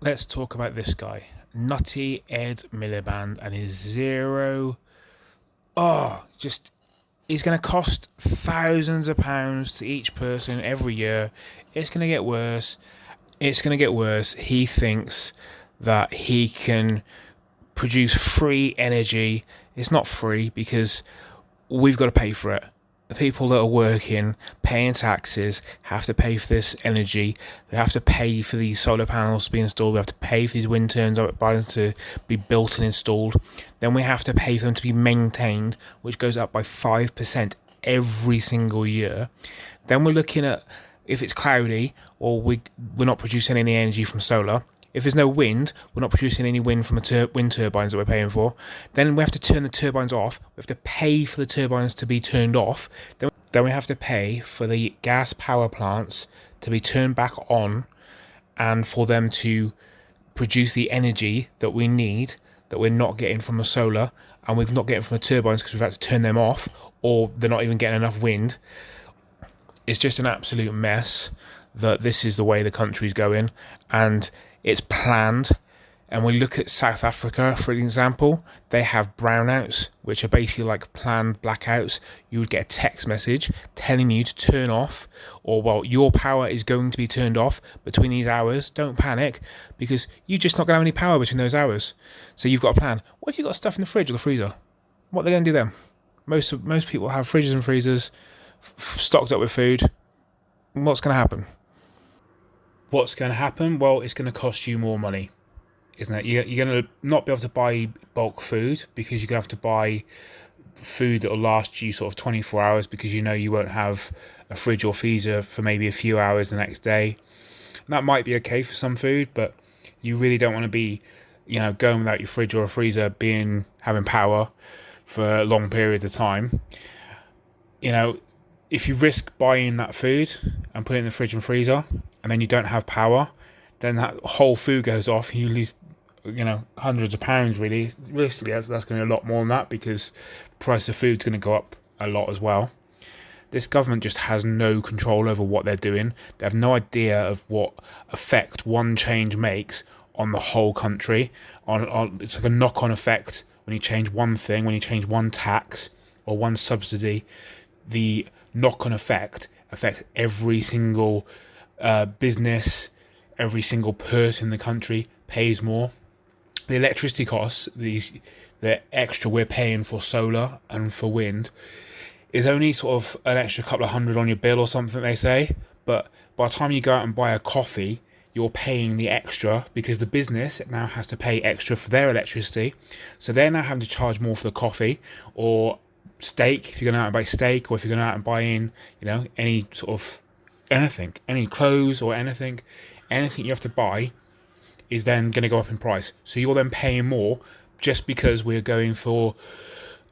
Let's talk about this guy, Nutty Ed Miliband, and his zero. Oh, just He's going to cost thousands of pounds to each person every year. It's going to get worse. It's going to get worse. He thinks that he can produce free energy. It's not free because we've got to pay for it. The people that are working, paying taxes, have to pay for this energy. They have to pay for these solar panels to be installed. We have to pay for these wind turbines to be built and installed. Then we have to pay for them to be maintained, which goes up by 5% every single year. Then we're looking at if it's cloudy or we're not producing any energy from solar. If there's no wind, we're not producing any wind from the wind turbines that we're paying for. Then we have to turn the turbines off. We have to pay for the turbines to be turned off. Then we have to pay for the gas power plants to be turned back on and for them to produce the energy that we need that we're not getting from the solar and we're not getting from the turbines because we've had to turn them off or they're not even getting enough wind. It's just an absolute mess that this is the way the country's going, and it's planned. And we look at South Africa, for example, they have brownouts, which are basically like planned blackouts. You would get a text message telling you to turn off, or, well, your power is going to be turned off between these hours. Don't panic, because you're just not going to have any power between those hours. So you've got a plan. What if you've got stuff in the fridge or the freezer? What are they going to do then? Most people have fridges and freezers stocked up with food. What's going to happen? What's going to happen? Well, it's going to cost you more money, isn't it? You're going to not be able to buy bulk food because you're going to have to buy food that will last you sort of 24 hours because you know you won't have a fridge or freezer for maybe a few hours the next day. And that might be okay for some food, but you really don't want to be, going without your fridge or a freezer having power for long periods of time. If you risk buying that food and putting it in the fridge and freezer and then you don't have power, then that whole food goes off. You lose, hundreds of pounds really. Realistically, that's going to be a lot more than that because the price of food's going to go up a lot as well. This government just has no control over what they're doing. They have no idea of what effect one change makes on the whole country. It's like a knock-on effect when you change one thing, when you change one tax or one subsidy. The knock-on effect affects every single business, every single person in the country pays more. The electricity costs, the extra we're paying for solar and for wind, is only sort of an extra couple of hundred on your bill or something, they say. But by the time you go out and buy a coffee, you're paying the extra because the business now has to pay extra for their electricity. So they're now having to charge more for the coffee, or steak if you're going out and buy steak, or if you're going out and buy in any sort of anything, any clothes or anything you have to buy is then going to go up in price. So you're then paying more just because we're going for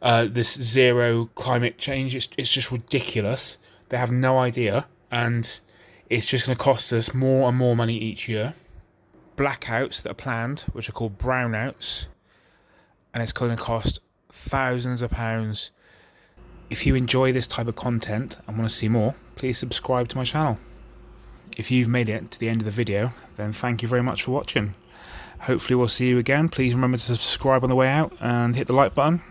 this zero climate change. It's just ridiculous. They have no idea, and it's just going to cost us more and more money each year. Blackouts that are planned, which are called brownouts, and it's going to cost thousands of pounds. If you enjoy this type of content and want to see more, please subscribe to my channel. If you've made it to the end of the video, then thank you very much for watching. Hopefully we'll see you again. Please remember to subscribe on the way out and hit the like button.